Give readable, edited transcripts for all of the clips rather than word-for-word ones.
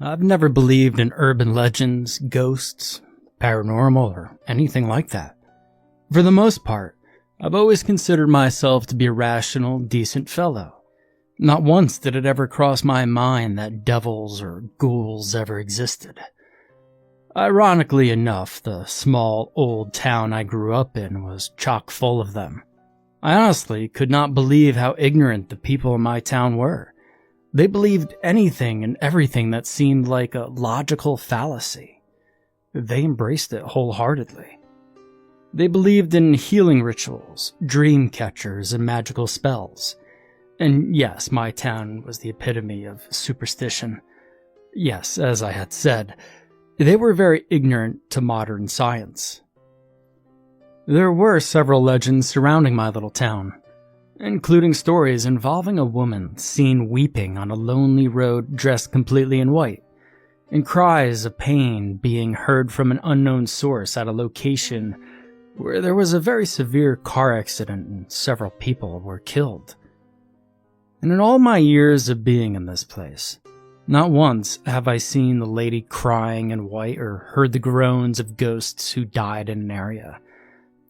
I've never believed in urban legends, ghosts, paranormal, or anything like that. For the most part, I've always considered myself to be a rational, decent fellow. Not once did it ever cross my mind that devils or ghouls ever existed. Ironically enough, the small, old town I grew up in was chock full of them. I honestly could not believe how ignorant the people in my town were. They believed anything and everything that seemed like a logical fallacy. They embraced it wholeheartedly. They believed in healing rituals, dream catchers, and magical spells. And yes, my town was the epitome of superstition. Yes, as I had said, they were very ignorant to modern science. There were several legends surrounding my little town, including stories involving a woman seen weeping on a lonely road dressed completely in white, and cries of pain being heard from an unknown source at a location where there was a very severe car accident and several people were killed. And in all my years of being in this place, not once have I seen the lady crying in white or heard the groans of ghosts who died in an area.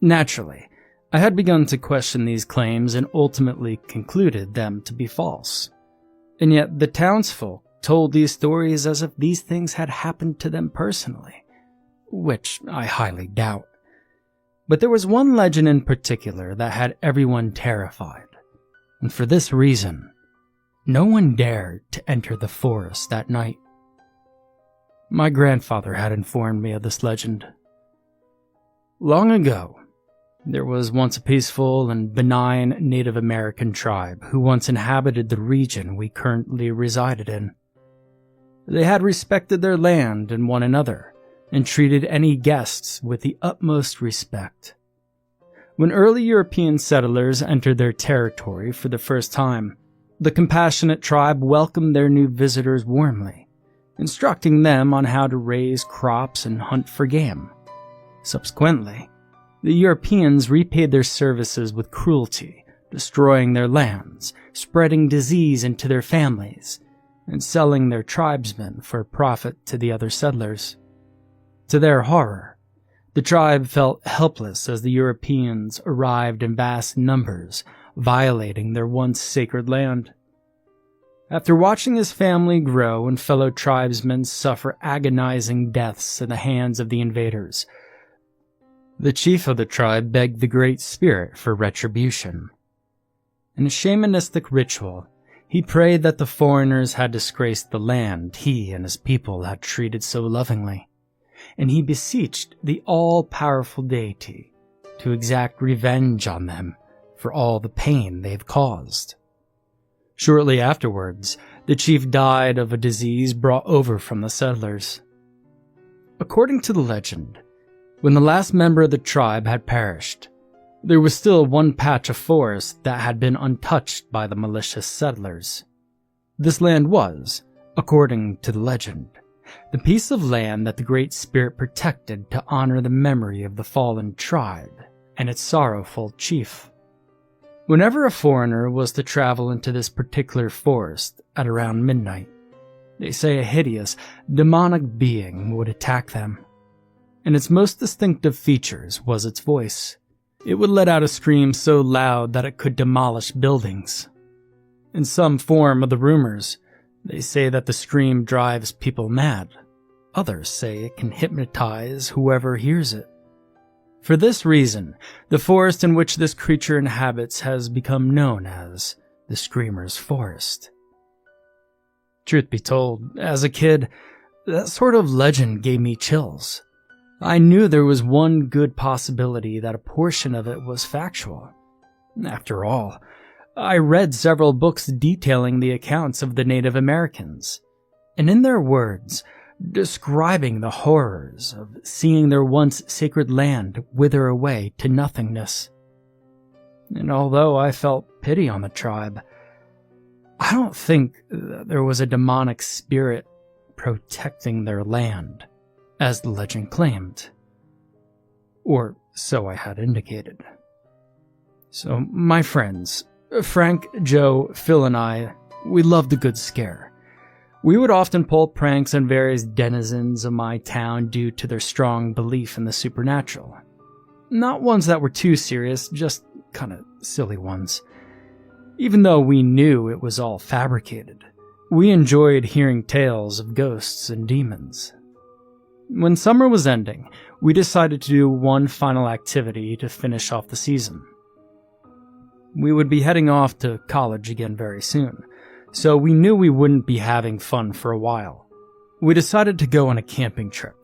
Naturally, I had begun to question these claims and ultimately concluded them to be false. And yet the townsfolk told these stories as if these things had happened to them personally, which I highly doubt. But there was one legend in particular that had everyone terrified, and for this reason, no one dared to enter the forest that night. My grandfather had informed me of this legend. Long ago, there was once a peaceful and benign Native American tribe who once inhabited the region we currently resided in. They had respected their land and one another, and treated any guests with the utmost respect. When early European settlers entered their territory for the first time, the compassionate tribe welcomed their new visitors warmly, instructing them on how to raise crops and hunt for game. Subsequently, the Europeans repaid their services with cruelty, destroying their lands, spreading disease into their families, and selling their tribesmen for profit to the other settlers. To their horror, the tribe felt helpless as the Europeans arrived in vast numbers, violating their once sacred land. After watching his family grow and fellow tribesmen suffer agonizing deaths at the hands of the invaders, the chief of the tribe begged the Great Spirit for retribution. In a shamanistic ritual, he prayed that the foreigners had disgraced the land he and his people had treated so lovingly, and he beseeched the all-powerful deity to exact revenge on them for all the pain they've caused. Shortly afterwards, the chief died of a disease brought over from the settlers. According to the legend, when the last member of the tribe had perished, there was still one patch of forest that had been untouched by the malicious settlers. This land was, according to the legend, the piece of land that the Great Spirit protected to honor the memory of the fallen tribe and its sorrowful chief. Whenever a foreigner was to travel into this particular forest at around midnight, they say a hideous, demonic being would attack them. And its most distinctive features was its voice. It would let out a scream so loud that it could demolish buildings. In some form of the rumors, they say that the scream drives people mad. Others say it can hypnotize whoever hears it. For this reason, the forest in which this creature inhabits has become known as the Screamer's Forest. Truth be told, as a kid, that sort of legend gave me chills. I knew there was one good possibility that a portion of it was factual. After all, I read several books detailing the accounts of the Native Americans, and in their words, describing the horrors of seeing their once sacred land wither away to nothingness. And although I felt pity on the tribe, I don't think that there was a demonic spirit protecting their land, as the legend claimed. Or so I had indicated. So, my friends, Frank, Joe, Phil, and I, we loved a good scare. We would often pull pranks on various denizens of my town due to their strong belief in the supernatural. Not ones that were too serious, just kind of silly ones. Even though we knew it was all fabricated, we enjoyed hearing tales of ghosts and demons. When summer was ending, we decided to do one final activity to finish off the season. We would be heading off to college again very soon, so we knew we wouldn't be having fun for a while. We decided to go on a camping trip.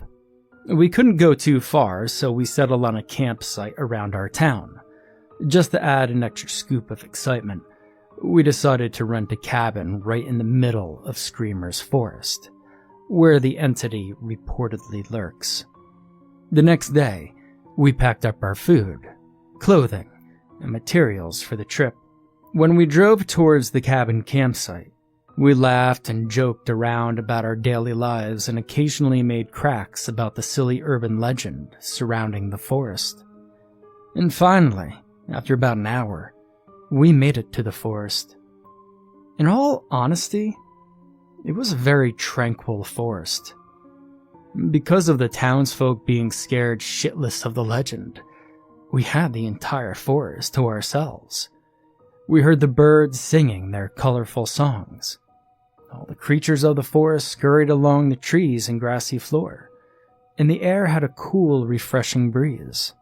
We couldn't go too far, so we settled on a campsite around our town. Just to add an extra scoop of excitement, we decided to rent a cabin right in the middle of Screamer's Forest, where the entity reportedly lurks. The next day, we packed up our food, clothing, and materials for the trip. When we drove towards the cabin campsite, we laughed and joked around about our daily lives and occasionally made cracks about the silly urban legend surrounding the forest. And finally, after about an hour, we made it to the forest. In all honesty, it was a very tranquil forest. Because of the townsfolk being scared shitless of the legend, we had the entire forest to ourselves. We heard the birds singing their colorful songs. All the creatures of the forest scurried along the trees and grassy floor, and the air had a cool, refreshing breeze.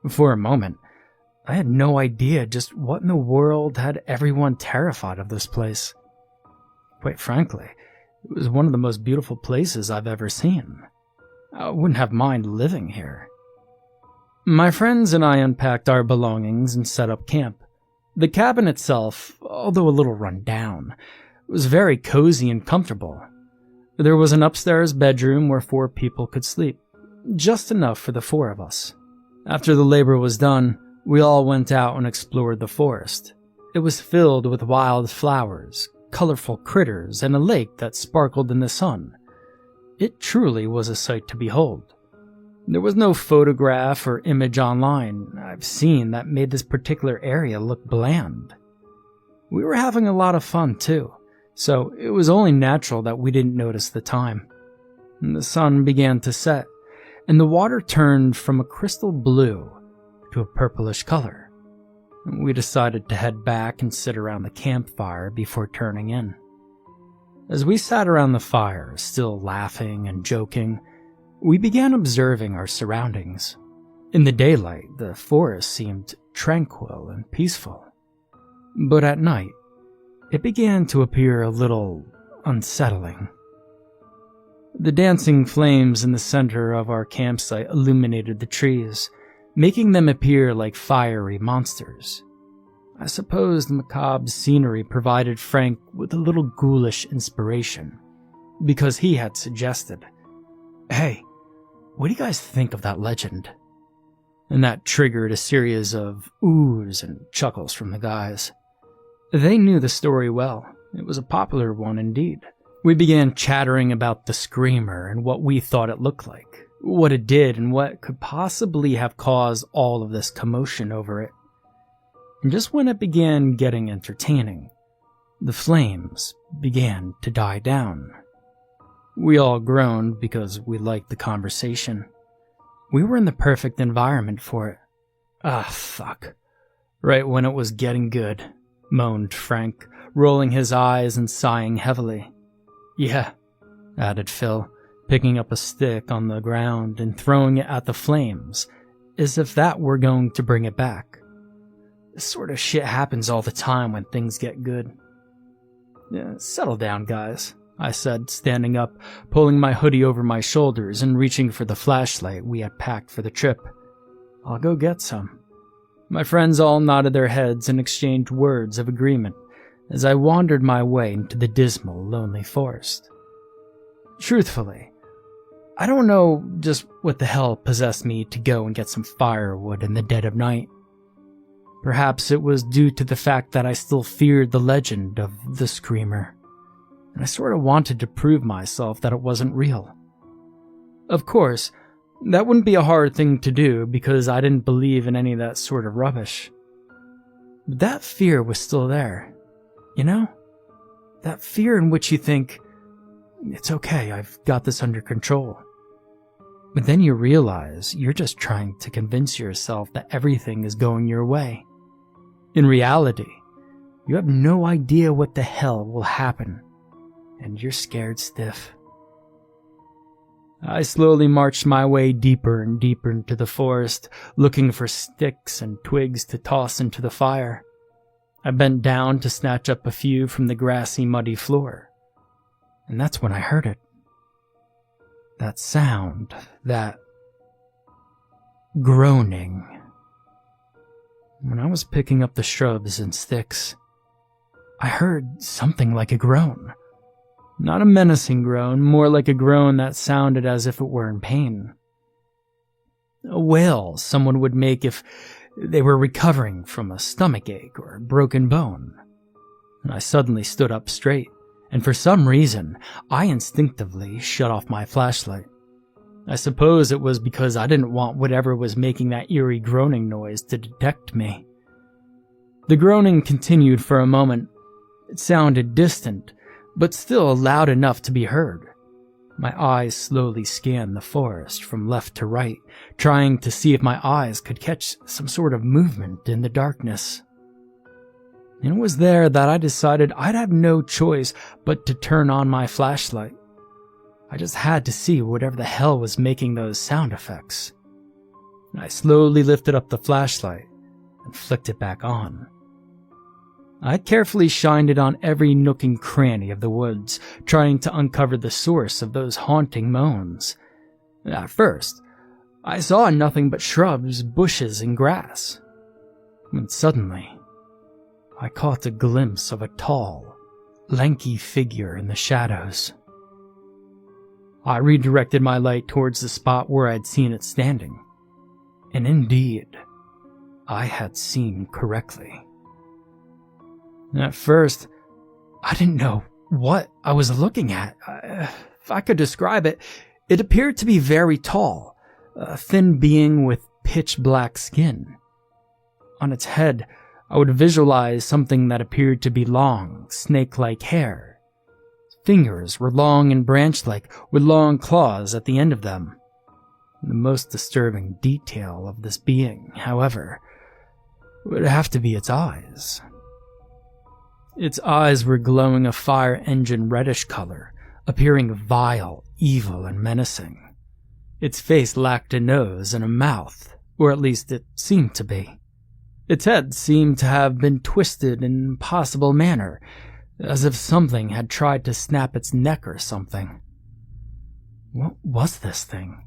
For a moment, I had no idea just what in the world had everyone terrified of this place. Quite frankly, it was one of the most beautiful places I've ever seen. I wouldn't have minded living here. My friends and I unpacked our belongings and set up camp. The cabin itself, although a little run down, was very cozy and comfortable. There was an upstairs bedroom where 4 people could sleep, just enough for the 4 of us. After the labor was done, we all went out and explored the forest. It was filled with wild flowers, colorful critters, and a lake that sparkled in the sun. It truly was a sight to behold. There was no photograph or image online I've seen that made this particular area look bland. We were having a lot of fun too, so it was only natural that we didn't notice the time. And the sun began to set, and the water turned from a crystal blue to a purplish color. We decided to head back and sit around the campfire before turning in. As we sat around the fire, still laughing and joking, we began observing our surroundings. In the daylight, the forest seemed tranquil and peaceful. But at night, it began to appear a little unsettling. The dancing flames in the center of our campsite illuminated the trees, making them appear like fiery monsters. I suppose the macabre scenery provided Frank with a little ghoulish inspiration, because he had suggested, "Hey, what do you guys think of that legend?" And that triggered a series of oohs and chuckles from the guys. They knew the story well. It was a popular one indeed. We began chattering about the screamer and what we thought it looked like, what it did, and what could possibly have caused all of this commotion over it. And just when it began getting entertaining, the flames began to die down. We all groaned because we liked the conversation. We were in the perfect environment for it. Ah, fuck. Right when it was getting good, moaned Frank, rolling his eyes and sighing heavily. "Yeah," added Phil, picking up a stick on the ground and throwing it at the flames, as if that were going to bring it back. This sort of shit happens all the time when things get good. "Yeah, settle down, guys," I said, standing up, pulling my hoodie over my shoulders and reaching for the flashlight we had packed for the trip. "I'll go get some." My friends all nodded their heads and exchanged words of agreement as I wandered my way into the dismal, lonely forest. Truthfully, I don't know just what the hell possessed me to go and get some firewood in the dead of night. Perhaps it was due to the fact that I still feared the legend of the Screamer, and I sort of wanted to prove myself that it wasn't real. Of course, that wouldn't be a hard thing to do because I didn't believe in any of that sort of rubbish. But that fear was still there, you know? That fear in which you think, It's okay, I've got this under control. But then you realize you're just trying to convince yourself that everything is going your way. In reality, you have no idea what the hell will happen, and you're scared stiff. I slowly marched my way deeper and deeper into the forest, looking for sticks and twigs to toss into the fire. I bent down to snatch up a few from the grassy, muddy floor. And that's when I heard it. That sound, that groaning. When I was picking up the shrubs and sticks, I heard something like a groan. Not a menacing groan, more like a groan that sounded as if it were in pain. A wail someone would make if they were recovering from a stomachache or a broken bone. And I suddenly stood up straight, and for some reason, I instinctively shut off my flashlight. I suppose it was because I didn't want whatever was making that eerie groaning noise to detect me. The groaning continued for a moment. It sounded distant, but still loud enough to be heard. My eyes slowly scanned the forest from left to right, trying to see if my eyes could catch some sort of movement in the darkness. And it was there that I decided I'd have no choice but to turn on my flashlight. I just had to see whatever the hell was making those sound effects. I slowly lifted up the flashlight and flicked it back on. I carefully shined it on every nook and cranny of the woods, trying to uncover the source of those haunting moans. At first, I saw nothing but shrubs, bushes, and grass. When suddenly, I caught a glimpse of a tall, lanky figure in the shadows. I redirected my light towards the spot where I'd seen it standing. And indeed, I had seen correctly. At first, I didn't know what I was looking at. If I could describe it, it appeared to be very tall, a thin being with pitch black skin. On its head, I would visualize something that appeared to be long, snake-like hair. Fingers were long and branch-like, with long claws at the end of them. The most disturbing detail of this being, however, would have to be its eyes. Its eyes were glowing a fire engine reddish color, appearing vile, evil, and menacing. Its face lacked a nose and a mouth, or at least it seemed to be. Its head seemed to have been twisted in an impossible manner, as if something had tried to snap its neck or something. What was this thing?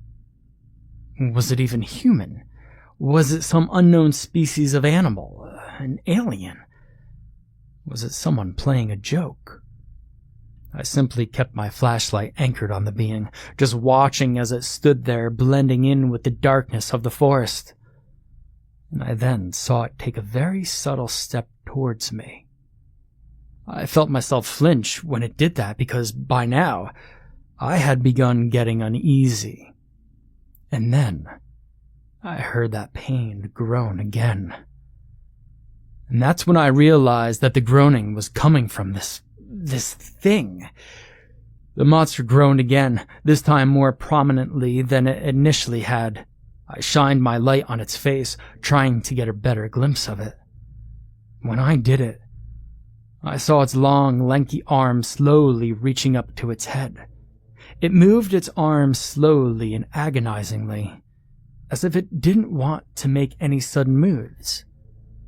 Was it even human? Was it some unknown species of animal, an alien? Was it someone playing a joke? I simply kept my flashlight anchored on the being, just watching as it stood there blending in with the darkness of the forest. And I then saw it take a very subtle step towards me. I felt myself flinch when it did that because by now I had begun getting uneasy. And then I heard that pained groan again. And that's when I realized that the groaning was coming from this thing. The monster groaned again, this time more prominently than it initially had. I shined my light on its face, trying to get a better glimpse of it. When I did it, I saw its long, lanky arm slowly reaching up to its head. It moved its arm slowly and agonizingly, as if it didn't want to make any sudden moves.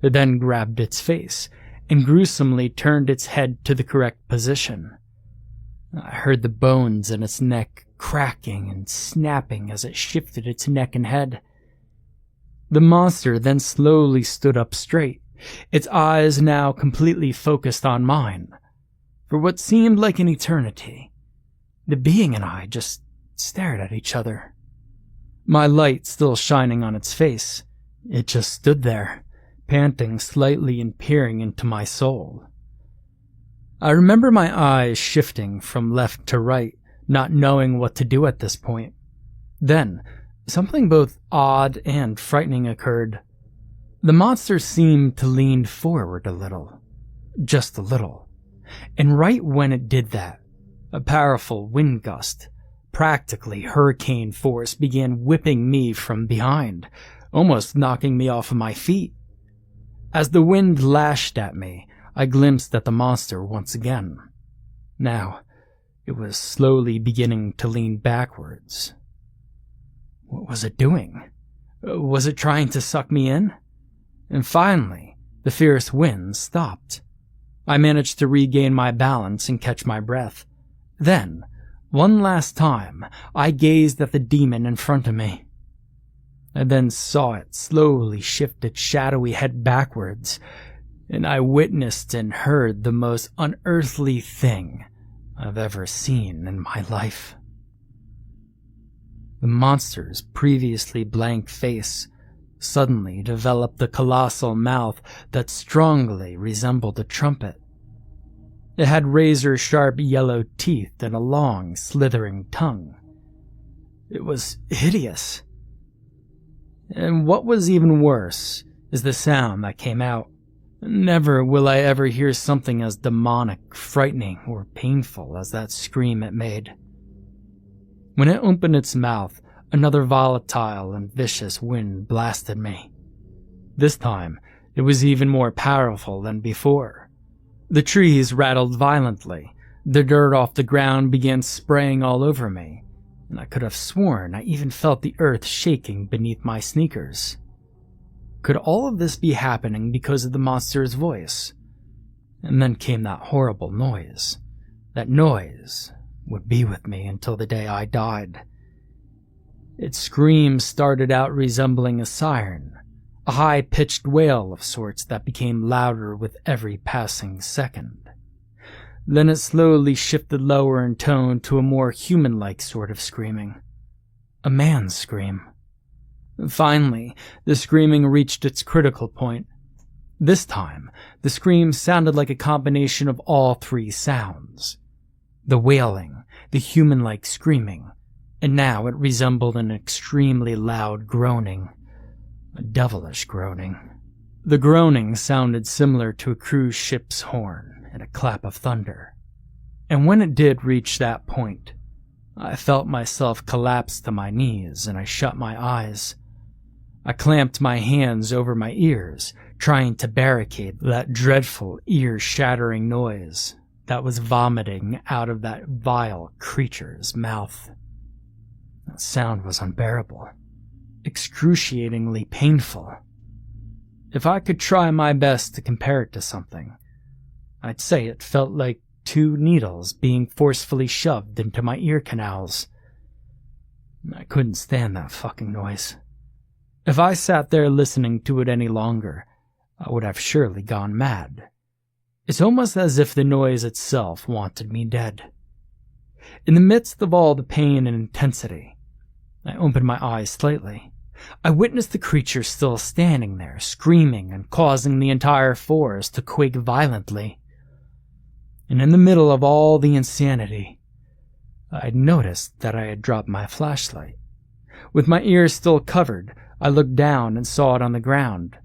It then grabbed its face and gruesomely turned its head to the correct position. I heard the bones in its neck cracking and snapping as it shifted its neck and head. The monster then slowly stood up straight, its eyes now completely focused on mine. For what seemed like an eternity, the being and I just stared at each other. My light still shining on its face, it just stood there, panting slightly and peering into my soul. I remember my eyes shifting from left to right, not knowing what to do at this point. Then, something both odd and frightening occurred. The monster seemed to lean forward a little. Just a little. And right when it did that, A powerful wind gust, practically hurricane force, began whipping me from behind, almost knocking me off of my feet. As the wind lashed at me, I glimpsed at the monster once again. Now, it was slowly beginning to lean backwards. What was it doing? Was it trying to suck me in? And finally, the fierce wind stopped. I managed to regain my balance and catch my breath. Then, one last time, I gazed at the demon in front of me. I then saw it slowly shift its shadowy head backwards, and I witnessed and heard the most unearthly thing I've ever seen in my life. The monster's previously blank face suddenly developed a colossal mouth that strongly resembled a trumpet. It had razor-sharp yellow teeth and a long, slithering tongue. It was hideous. And what was even worse is the sound that came out. Never will I ever hear something as demonic, frightening, or painful as that scream it made. When it opened its mouth, another volatile and vicious wind blasted me. This time, it was even more powerful than before. The trees rattled violently, the dirt off the ground began spraying all over me, and I could have sworn I even felt the earth shaking beneath my sneakers. Could all of this be happening because of the monster's voice? And then came that horrible noise. That noise would be with me until the day I died. Its scream started out resembling a siren, a high-pitched wail of sorts that became louder with every passing second. Then it slowly shifted lower in tone to a more human-like sort of screaming. A man's scream. Finally, the screaming reached its critical point. This time, the scream sounded like a combination of all three sounds. The wailing, the human-like screaming, and now it resembled an extremely loud groaning. A devilish groaning. The groaning sounded similar to a cruise ship's horn and a clap of thunder. And when it did reach that point, I felt myself collapse to my knees and I shut my eyes. I clamped my hands over my ears, trying to barricade that dreadful ear-shattering noise that was vomiting out of that vile creature's mouth. That sound was unbearable. Excruciatingly painful. If I could try my best to compare it to something, I'd say it felt like 2 needles being forcefully shoved into my ear canals. I couldn't stand that fucking noise. If I sat there listening to it any longer, I would have surely gone mad. It's almost as if the noise itself wanted me dead. In the midst of all the pain and intensity, I opened my eyes slightly. I witnessed the creature still standing there, screaming and causing the entire forest to quake violently. And in the middle of all the insanity, I noticed that I had dropped my flashlight. With my ears still covered, I looked down and saw it on the ground.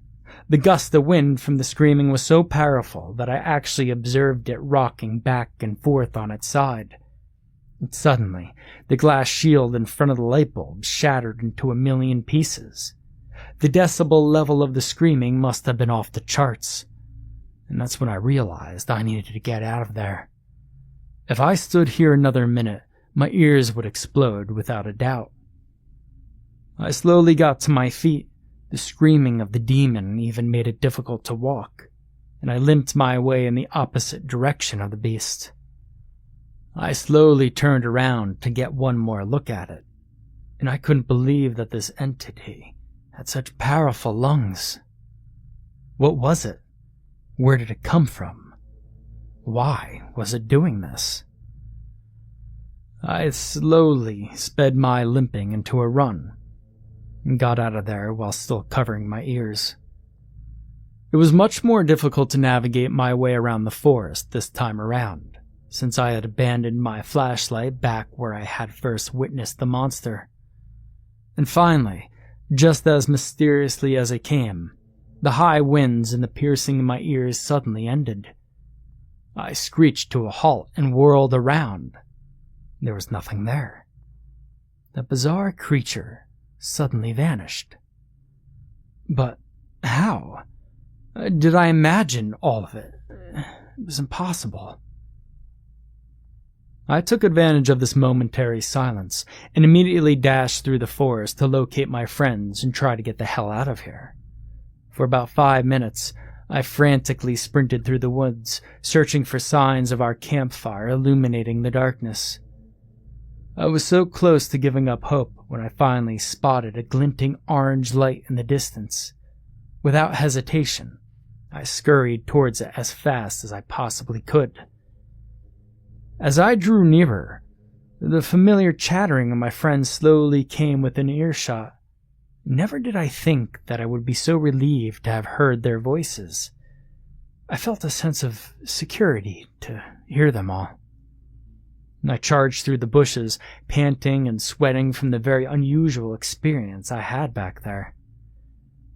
The gust of wind from the screaming was so powerful that I actually observed it rocking back and forth on its side. And suddenly, the glass shield in front of the light bulb shattered into 1,000,000 pieces. The decibel level of the screaming must have been off the charts. And that's when I realized I needed to get out of there. If I stood here another minute, my ears would explode without a doubt. I slowly got to my feet. The screaming of the demon even made it difficult to walk, and I limped my way in the opposite direction of the beast. I slowly turned around to get one more look at it, and I couldn't believe that this entity had such powerful lungs. What was it? Where did it come from? Why was it doing this? I slowly sped my limping into a run, and got out of there while still covering my ears. It was much more difficult to navigate my way around the forest this time around, since I had abandoned my flashlight back where I had first witnessed the monster. And finally, just as mysteriously as it came, the high winds and the piercing in my ears suddenly ended. I screeched to a halt and whirled around, there was nothing there. The bizarre creature suddenly vanished. But how? Did I imagine all of it? It was impossible. I took advantage of this momentary silence and immediately dashed through the forest to locate my friends and try to get the hell out of here. For about 5 minutes, I frantically sprinted through the woods, searching for signs of our campfire illuminating the darkness. I was so close to giving up hope when I finally spotted a glinting orange light in the distance. Without hesitation, I scurried towards it as fast as I possibly could. As I drew nearer, the familiar chattering of my friends slowly came within earshot. Never did I think that I would be so relieved to have heard their voices. I felt a sense of security to hear them all. I charged through the bushes, panting and sweating from the very unusual experience I had back there.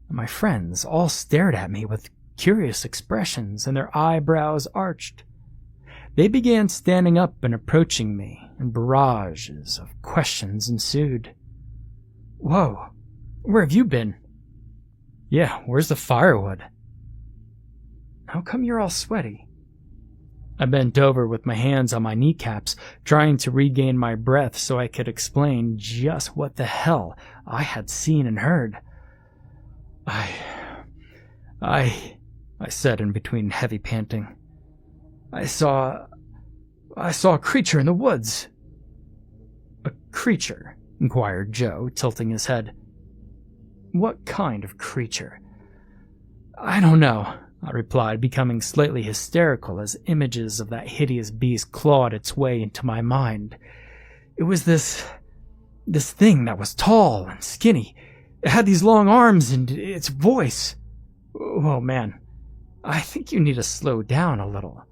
My friends all stared at me with curious expressions and their eyebrows arched. They began standing up and approaching me, and barrages of questions ensued. "Whoa, where have you been?" "Yeah, where's the firewood?" "How come you're all sweaty?" I bent over with my hands on my kneecaps, trying to regain my breath so I could explain just what the hell I had seen and heard. I said in between heavy panting. I saw a creature in the woods." "A creature?" inquired Joe, tilting his head. "What kind of creature?" "I don't know," I replied, becoming slightly hysterical as images of that hideous beast clawed its way into my mind. "It was this thing that was tall and skinny. It had these long arms and its voice. Oh man, I think you need to slow down a little."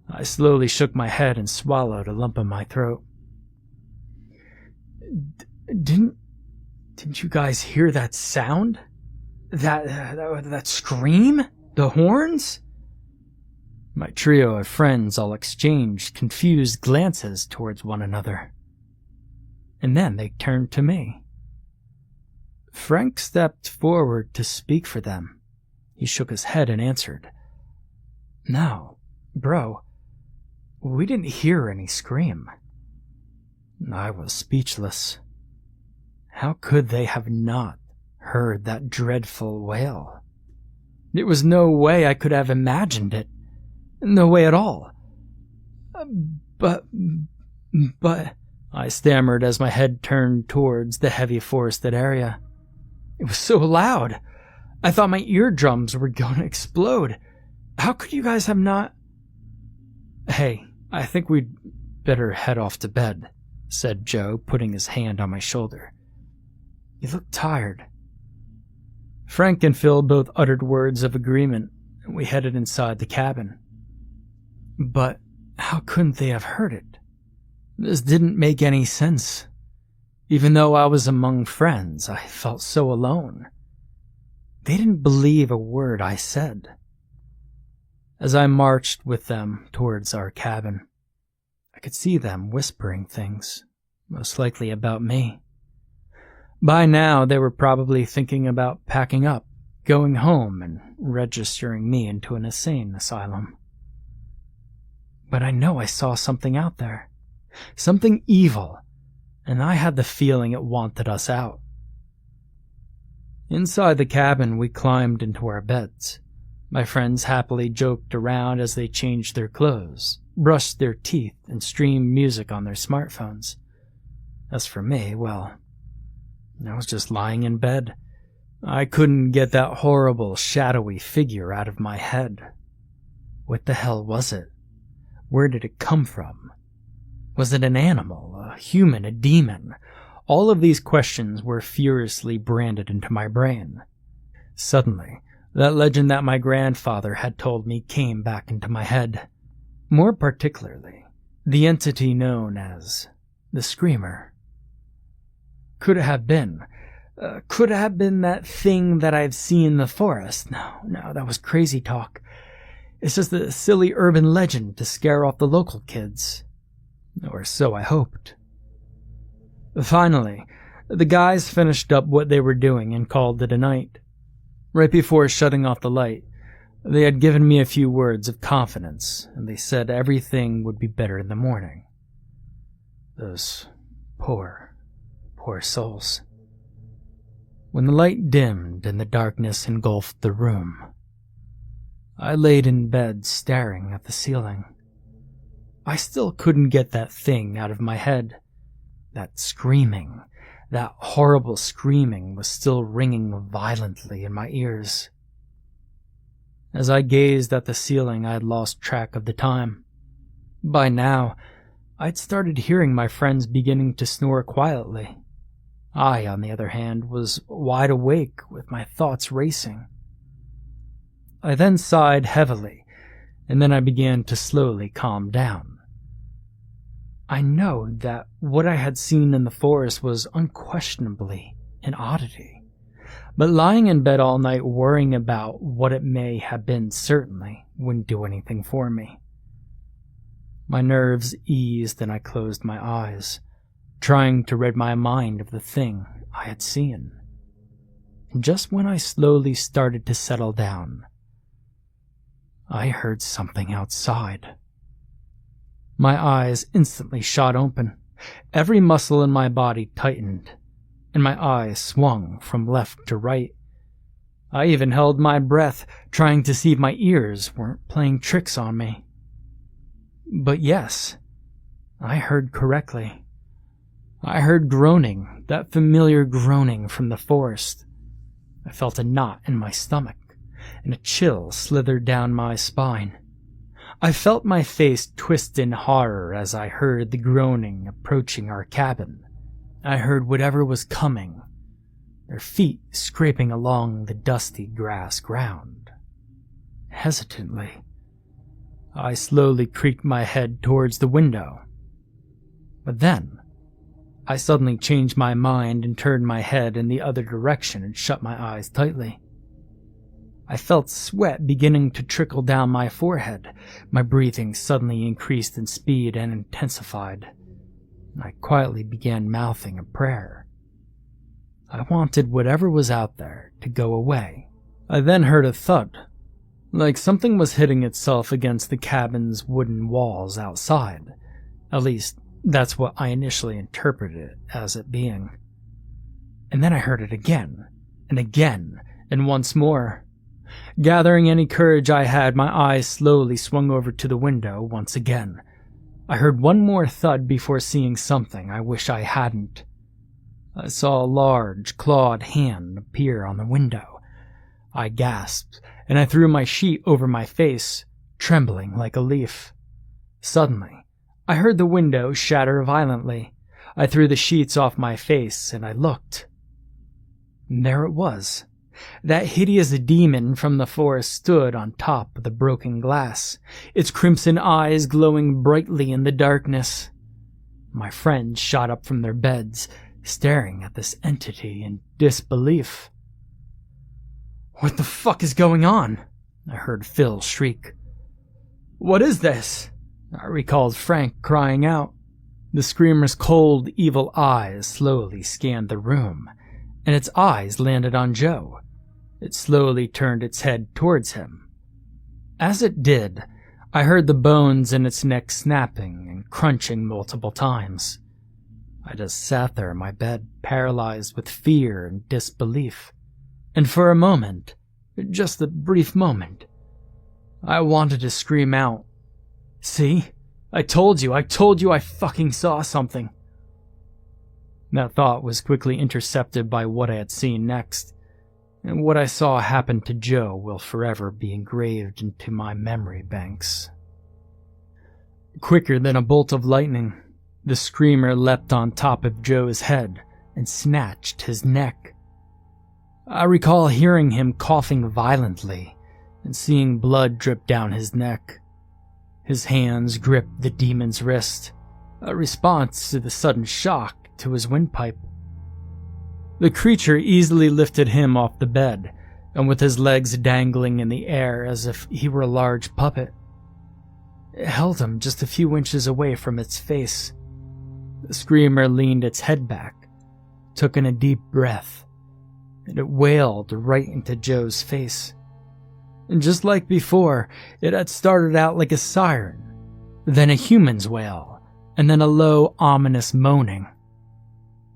I slowly shook my head and swallowed a lump in my throat. Didn't you guys hear that sound? That scream? The horns?" My trio of friends all exchanged confused glances towards one another. And then they turned to me. Frank stepped forward to speak for them. He shook his head and answered, "No, bro, we didn't hear any scream." I was speechless. How could they have not heard that dreadful wail? There was no way I could have imagined it. No way at all. But, I stammered as my head turned towards the heavy forested area. It was so loud. I thought my eardrums were going to explode. How could you guys have not... "Hey, I think we'd better head off to bed," said Joe, putting his hand on my shoulder. "You look tired." Frank and Phil both uttered words of agreement, and we headed inside the cabin. But how couldn't they have heard it? This didn't make any sense. Even though I was among friends, I felt so alone. They didn't believe a word I said. As I marched with them towards our cabin, I could see them whispering things, most likely about me. By now, they were probably thinking about packing up, going home, and registering me into an insane asylum. But I know I saw something out there, something evil, and I had the feeling it wanted us out. Inside the cabin, we climbed into our beds. My friends happily joked around as they changed their clothes, brushed their teeth, and streamed music on their smartphones. As for me, well, I was just lying in bed. I couldn't get that horrible, shadowy figure out of my head. What the hell was it? Where did it come from? Was it an animal, a human, a demon? All of these questions were furiously branded into my brain. Suddenly, that legend that my grandfather had told me came back into my head. More particularly, the entity known as the Screamer. Could it have been? Could it have been that thing that I've seen in the forest? No, that was crazy talk. It's just a silly urban legend to scare off the local kids. Or so I hoped. Finally, the guys finished up what they were doing and called it a night. Right before shutting off the light, they had given me a few words of confidence, and they said everything would be better in the morning. Those poor souls. When the light dimmed and the darkness engulfed the room, I laid in bed staring at the ceiling. I still couldn't get that thing out of my head. That screaming, that horrible screaming was still ringing violently in my ears. As I gazed at the ceiling, I had lost track of the time. By now, I'd started hearing my friends beginning to snore quietly. I, on the other hand, was wide awake with my thoughts racing. I then sighed heavily, and then I began to slowly calm down. I know that what I had seen in the forest was unquestionably an oddity, but lying in bed all night worrying about what it may have been certainly wouldn't do anything for me. My nerves eased and I closed my eyes, trying to rid my mind of the thing I had seen. And just when I slowly started to settle down, I heard something outside. My eyes instantly shot open. Every muscle in my body tightened, and my eyes swung from left to right. I even held my breath, trying to see if my ears weren't playing tricks on me. But yes, I heard correctly. I heard groaning, that familiar groaning from the forest. I felt a knot in my stomach, and a chill slithered down my spine. I felt my face twist in horror as I heard the groaning approaching our cabin. I heard whatever was coming, their feet scraping along the dusty grass ground. Hesitantly, I slowly creaked my head towards the window. But then, I suddenly changed my mind and turned my head in the other direction and shut my eyes tightly. I felt sweat beginning to trickle down my forehead. My breathing suddenly increased in speed and intensified. I quietly began mouthing a prayer. I wanted whatever was out there to go away. I then heard a thud, like something was hitting itself against the cabin's wooden walls outside. At least, that's what I initially interpreted it as it being. And then I heard it again, and once more. Gathering any courage I had, my eyes slowly swung over to the window once again. I heard one more thud before seeing something I wish I hadn't. I saw a large, clawed hand appear on the window. I gasped, and I threw my sheet over my face, trembling like a leaf. Suddenly, I heard the window shatter violently. I threw the sheets off my face, and I looked. And there it was. That hideous demon from the forest stood on top of the broken glass, its crimson eyes glowing brightly in the darkness. My friends shot up from their beds, staring at this entity in disbelief. "What the fuck is going on?" I heard Phil shriek. "What is this?" I recalled Frank crying out. The screamer's cold, evil eyes slowly scanned the room, and its eyes landed on Joe. It slowly turned its head towards him. As it did, I heard the bones in its neck snapping and crunching multiple times. I just sat there in my bed, paralyzed with fear and disbelief. And for a moment, just a brief moment, I wanted to scream out, "See? I told you I fucking saw something." That thought was quickly intercepted by what I had seen next, and what I saw happen to Joe will forever be engraved into my memory banks. Quicker than a bolt of lightning, the screamer leapt on top of Joe's head and snatched his neck. I recall hearing him coughing violently and seeing blood drip down his neck. His hands gripped the demon's wrist, a response to the sudden shock to his windpipe. The creature easily lifted him off the bed, and with his legs dangling in the air as if he were a large puppet. It held him just a few inches away from its face. The screamer leaned its head back, took in a deep breath, and it wailed right into Joe's face. And just like before, it had started out like a siren, then a human's wail, and then a low, ominous moaning.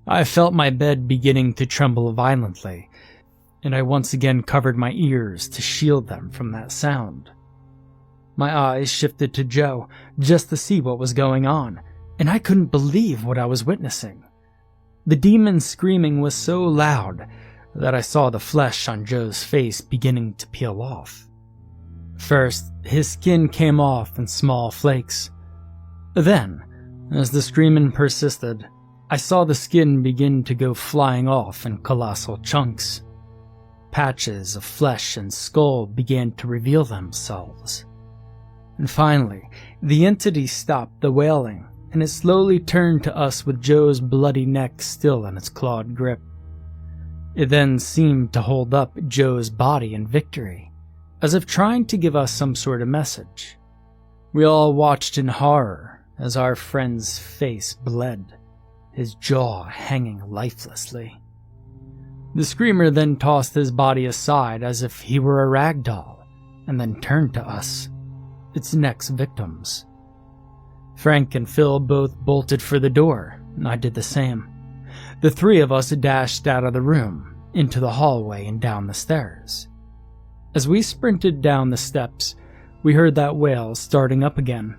I felt my bed beginning to tremble violently, and I once again covered my ears to shield them from that sound. My eyes shifted to Joe just to see what was going on, and I couldn't believe what I was witnessing. The demon's screaming was so loud that I saw the flesh on Joe's face beginning to peel off. First, his skin came off in small flakes. Then, as the screaming persisted, I saw the skin begin to go flying off in colossal chunks. Patches of flesh and skull began to reveal themselves. And finally, the entity stopped the wailing, and it slowly turned to us with Joe's bloody neck still in its clawed grip. It then seemed to hold up Joe's body in victory, as if trying to give us some sort of message. We all watched in horror as our friend's face bled, his jaw hanging lifelessly. The screamer then tossed his body aside as if he were a rag doll, and then turned to us, its next victims. Frank and Phil both bolted for the door, and I did the same. The three of us dashed out of the room, into the hallway and down the stairs. As we sprinted down the steps, we heard that wail starting up again.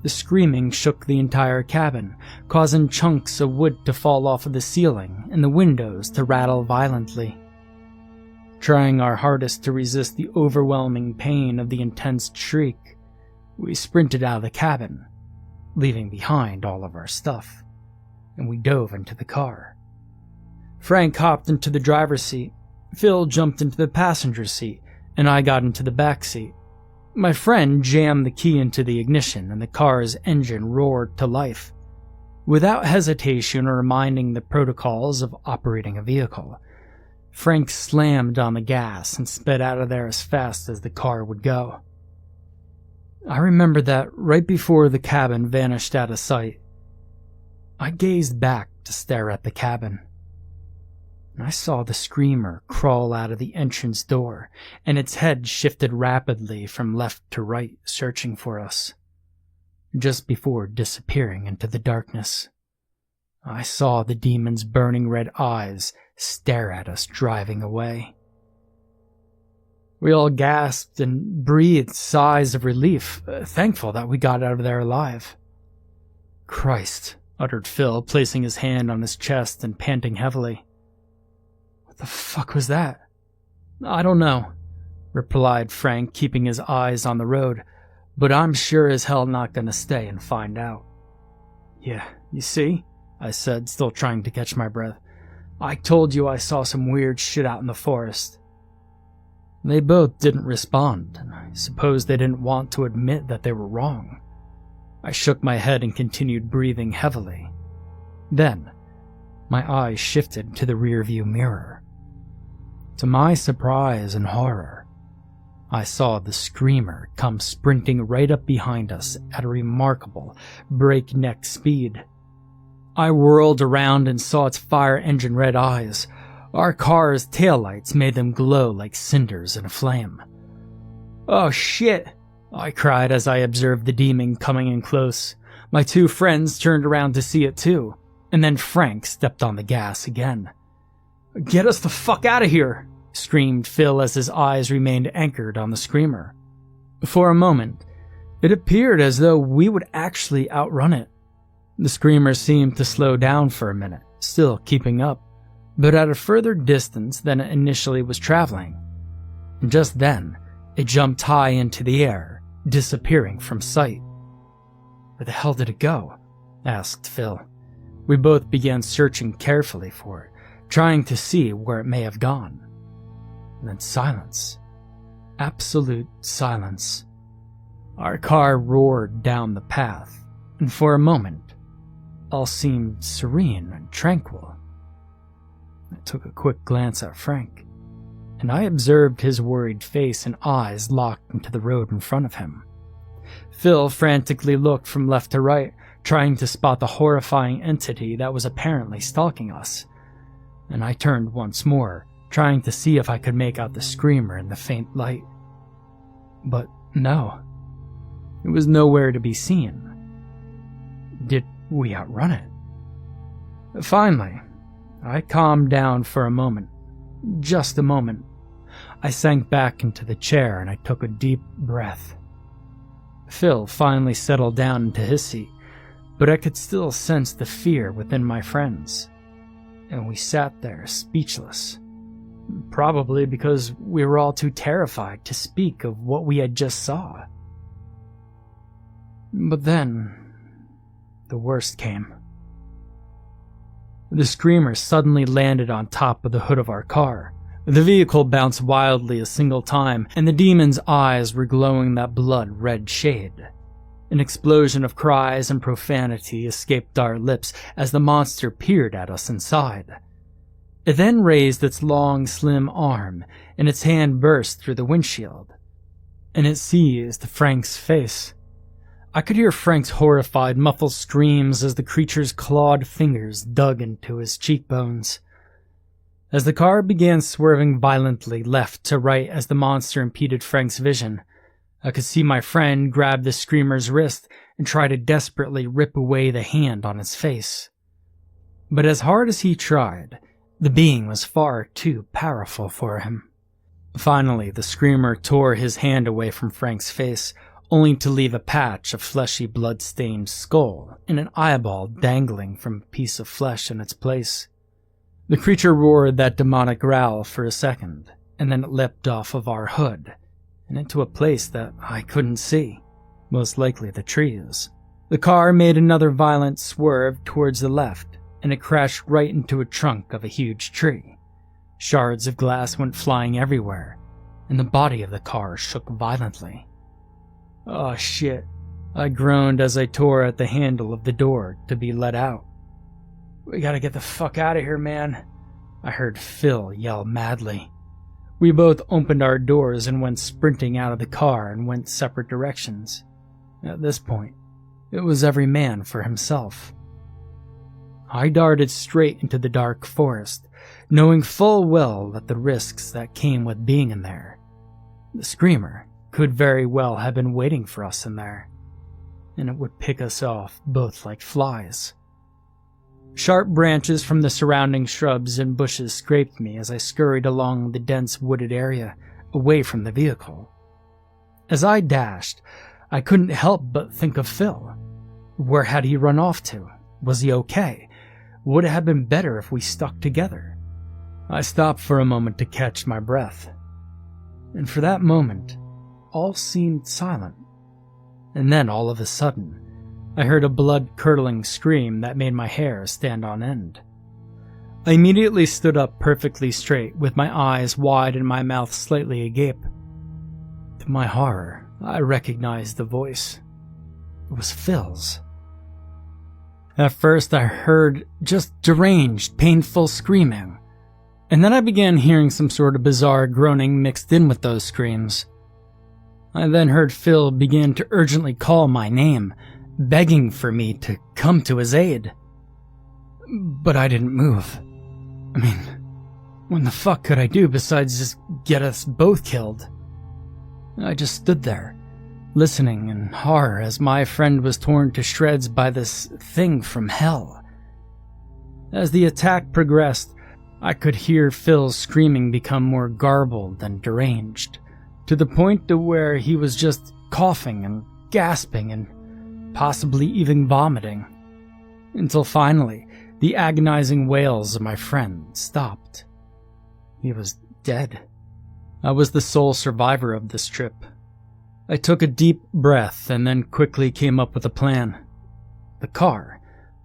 The screaming shook the entire cabin, causing chunks of wood to fall off of the ceiling and the windows to rattle violently. Trying our hardest to resist the overwhelming pain of the intense shriek, we sprinted out of the cabin, leaving behind all of our stuff, and we dove into the car. Frank hopped into the driver's seat, Phil jumped into the passenger seat, and I got into the back seat. My friend jammed the key into the ignition and the car's engine roared to life. Without hesitation or minding the protocols of operating a vehicle, Frank slammed on the gas and sped out of there as fast as the car would go. I remember that right before the cabin vanished out of sight, I gazed back to stare at the cabin. And I saw the screamer crawl out of the entrance door, and its head shifted rapidly from left to right, searching for us. Just before disappearing into the darkness, I saw the demon's burning red eyes stare at us driving away. We all gasped and breathed sighs of relief, thankful that we got out of there alive. "Christ," uttered Phil, placing his hand on his chest and panting heavily. "What the fuck was that?" "I don't know," replied Frank, keeping his eyes on the road, "but I'm sure as hell not gonna stay and find out." "Yeah, you see?" I said, still trying to catch my breath. "I told you I saw some weird shit out in the forest." They both didn't respond, and I suppose they didn't want to admit that they were wrong. I shook my head and continued breathing heavily. Then, my eyes shifted to the rearview mirror. To my surprise and horror, I saw the screamer come sprinting right up behind us at a remarkable breakneck speed. I whirled around and saw its fire engine red eyes. Our car's taillights made them glow like cinders in a flame. "Oh shit!" I cried as I observed the demon coming in close. My two friends turned around to see it too, and then Frank stepped on the gas again. "Get us the fuck out of here!" screamed Phil as his eyes remained anchored on the screamer. For a moment, it appeared as though we would actually outrun it. The screamer seemed to slow down for a minute, still keeping up, but at a further distance than it initially was traveling. And just then, it jumped high into the air, disappearing from sight. "Where the hell did it go?" asked Phil. We both began searching carefully for it, trying to see where it may have gone. And then silence. Absolute silence. Our car roared down the path, and for a moment, all seemed serene and tranquil. I took a quick glance at Frank, and I observed his worried face and eyes locked into the road in front of him. Phil frantically looked from left to right, trying to spot the horrifying entity that was apparently stalking us. And I turned once more, trying to see if I could make out the screamer in the faint light. But no, it was nowhere to be seen. Did we outrun it? Finally, I calmed down for a moment. Just a moment. I sank back into the chair and I took a deep breath. Phil finally settled down into his seat, but I could still sense the fear within my friends. And we sat there speechless. Probably because we were all too terrified to speak of what we had just saw. But then, the worst came. The screamer suddenly landed on top of the hood of our car. The vehicle bounced wildly a single time, and the demon's eyes were glowing that blood-red shade. An explosion of cries and profanity escaped our lips as the monster peered at us inside. It then raised its long, slim arm, and its hand burst through the windshield. And it seized Frank's face. I could hear Frank's horrified, muffled screams as the creature's clawed fingers dug into his cheekbones. As the car began swerving violently left to right as the monster impeded Frank's vision, I could see my friend grab the screamer's wrist and try to desperately rip away the hand on its face. But as hard as he tried, the being was far too powerful for him. Finally, the screamer tore his hand away from Frank's face, only to leave a patch of fleshy blood-stained skull and an eyeball dangling from a piece of flesh in its place. The creature roared that demonic growl for a second, and then it leapt off of our hood and into a place that I couldn't see, most likely the trees. The car made another violent swerve towards the left, and it crashed right into a trunk of a huge tree. Shards of glass went flying everywhere, and the body of the car shook violently. "Oh shit," I groaned as I tore at the handle of the door to be let out. "We gotta get the fuck out of here, man," I heard Phil yell madly. We both opened our doors and went sprinting out of the car and went separate directions. At this point, it was every man for himself. I darted straight into the dark forest, knowing full well that the risks that came with being in there. The screamer could very well have been waiting for us in there, and it would pick us off both like flies. Sharp branches from the surrounding shrubs and bushes scraped me as I scurried along the dense wooded area, away from the vehicle. As I dashed, I couldn't help but think of Phil. Where had he run off to? Was he okay? Would it have been better if we stuck together? I stopped for a moment to catch my breath. And for that moment, all seemed silent. And then all of a sudden, I heard a blood-curdling scream that made my hair stand on end. I immediately stood up perfectly straight, with my eyes wide and my mouth slightly agape. To my horror, I recognized the voice. It was Phil's. At first, I heard just deranged, painful screaming, and then I began hearing some sort of bizarre groaning mixed in with those screams. I then heard Phil begin to urgently call my name, begging for me to come to his aid. But I didn't move. I mean, what the fuck could I do besides just get us both killed? I just stood there, listening in horror as my friend was torn to shreds by this thing from hell. As the attack progressed, I could hear Phil's screaming become more garbled and deranged, to the point to where he was just coughing and gasping and possibly even vomiting, until finally the agonizing wails of my friend stopped. He was dead. I was the sole survivor of this trip. I took a deep breath and then quickly came up with a plan. The car,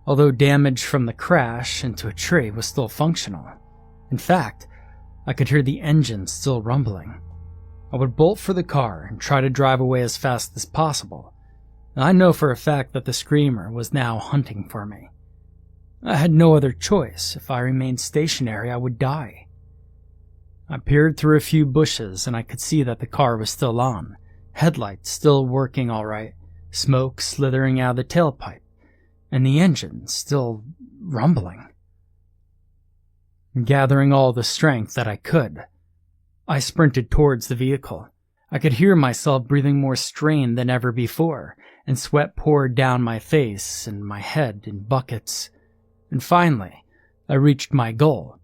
although damaged from the crash into a tree, was still functional. In fact, I could hear the engine still rumbling. I would bolt for the car and try to drive away as fast as possible. I know for a fact that the screamer was now hunting for me. I had no other choice. If I remained stationary, I would die. I peered through a few bushes and I could see that the car was still on, headlights still working all right, smoke slithering out of the tailpipe, and the engine still rumbling. Gathering all the strength that I could, I sprinted towards the vehicle. I could hear myself breathing more strained than ever before, and sweat poured down my face and my head in buckets. And finally, I reached my goal.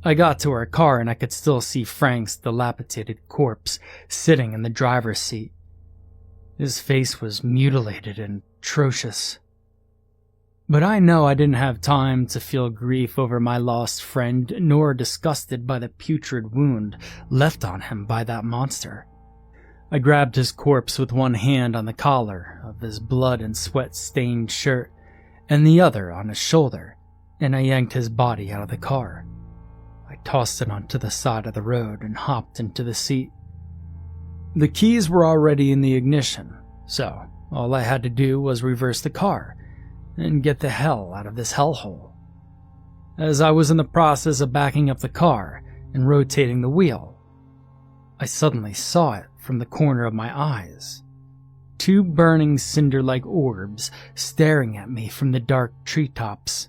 I got to our car and I could still see Frank's dilapidated corpse sitting in the driver's seat. His face was mutilated and atrocious. But I know I didn't have time to feel grief over my lost friend, nor disgusted by the putrid wound left on him by that monster. I grabbed his corpse with one hand on the collar of his blood and sweat-stained shirt, and the other on his shoulder, and I yanked his body out of the car. I tossed it onto the side of the road and hopped into the seat. The keys were already in the ignition, so all I had to do was reverse the car and get the hell out of this hellhole. As I was in the process of backing up the car and rotating the wheel, I suddenly saw it from the corner of my eyes. Two burning cinder-like orbs staring at me from the dark treetops.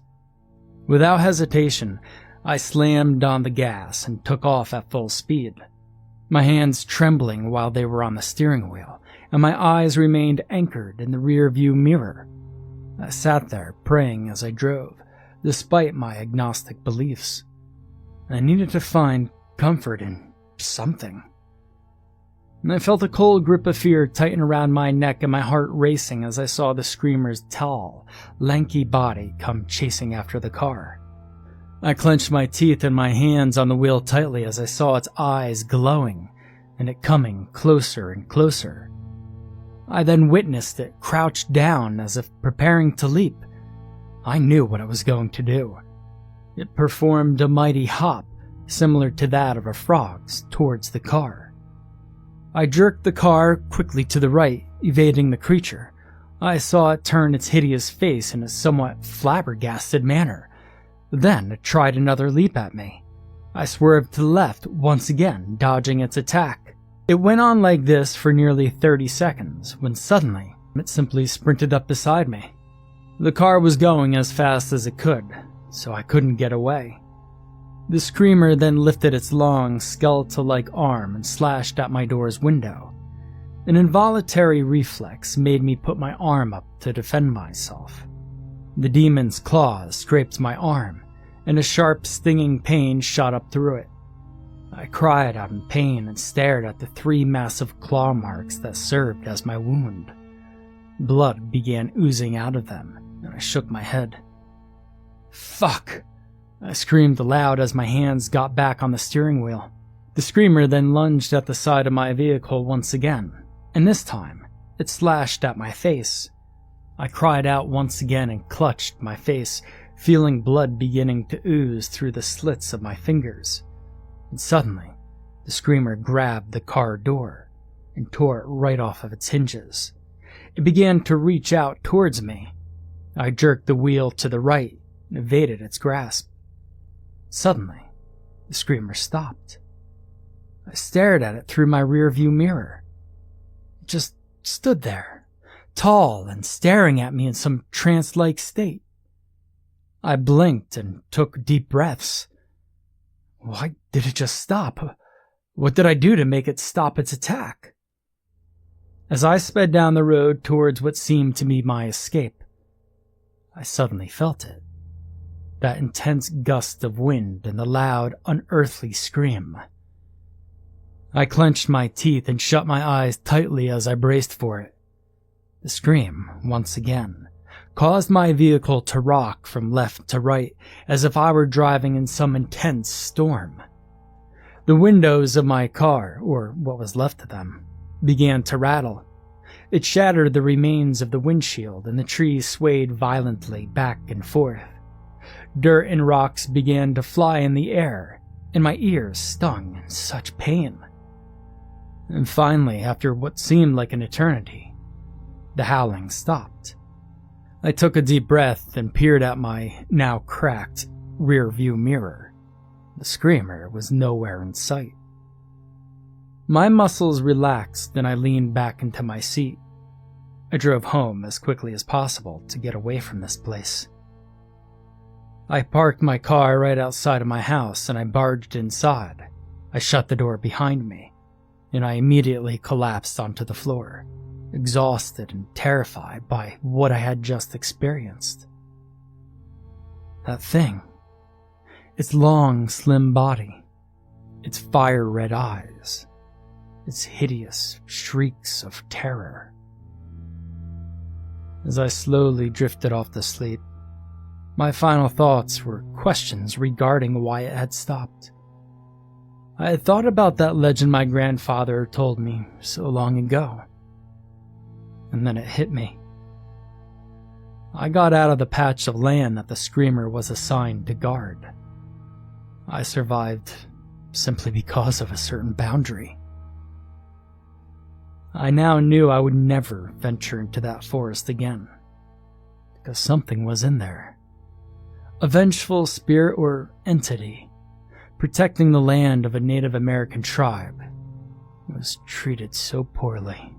Without hesitation, I slammed on the gas and took off at full speed, my hands trembling while they were on the steering wheel, and my eyes remained anchored in the rear-view mirror. I sat there praying as I drove, despite my agnostic beliefs. I needed to find comfort in something. And I felt a cold grip of fear tighten around my neck and my heart racing as I saw the screamer's tall, lanky body come chasing after the car. I clenched my teeth and my hands on the wheel tightly as I saw its eyes glowing and it coming closer and closer. I then witnessed it crouch down as if preparing to leap. I knew what it was going to do. It performed a mighty hop, similar to that of a frog's, towards the car. I jerked the car quickly to the right, evading the creature. I saw it turn its hideous face in a somewhat flabbergasted manner. Then it tried another leap at me. I swerved to the left once again, dodging its attack. It went on like this for nearly 30 seconds, when suddenly it simply sprinted up beside me. The car was going as fast as it could, so I couldn't get away. The screamer then lifted its long, skeletal-like arm and slashed at my door's window. An involuntary reflex made me put my arm up to defend myself. The demon's claws scraped my arm, and a sharp, stinging pain shot up through it. I cried out in pain and stared at the 3 massive claw marks that served as my wound. Blood began oozing out of them, and I shook my head. "Fuck!" I screamed aloud as my hands got back on the steering wheel. The screamer then lunged at the side of my vehicle once again, and this time, it slashed at my face. I cried out once again and clutched my face, feeling blood beginning to ooze through the slits of my fingers. And suddenly, the screamer grabbed the car door and tore it right off of its hinges. It began to reach out towards me. I jerked the wheel to the right and evaded its grasp. Suddenly, the screamer stopped. I stared at it through my rearview mirror. It just stood there, tall and staring at me in some trance-like state. I blinked and took deep breaths. Why did it just stop? What did I do to make it stop its attack? As I sped down the road towards what seemed to be my escape, I suddenly felt it. That intense gust of wind and the loud, unearthly scream. I clenched my teeth and shut my eyes tightly as I braced for it. The scream, once again, caused my vehicle to rock from left to right as if I were driving in some intense storm. The windows of my car, or what was left of them, began to rattle. It shattered the remains of the windshield and the trees swayed violently back and forth. Dirt and rocks began to fly in the air, and my ears stung in such pain. And finally, after what seemed like an eternity, the howling stopped. I took a deep breath and peered at my now cracked rear view mirror. The screamer was nowhere in sight. My muscles relaxed and I leaned back into my seat. I drove home as quickly as possible to get away from this place. I parked my car right outside of my house and I barged inside. I shut the door behind me, and I immediately collapsed onto the floor, exhausted and terrified by what I had just experienced. That thing. Its long, slim body. Its fire-red eyes. Its hideous shrieks of terror. As I slowly drifted off to sleep, my final thoughts were questions regarding why it had stopped. I had thought about that legend my grandfather told me so long ago. And then it hit me. I got out of the patch of land that the screamer was assigned to guard. I survived simply because of a certain boundary. I now knew I would never venture into that forest again, because something was in there. A vengeful spirit or entity, protecting the land of a Native American tribe, was treated so poorly.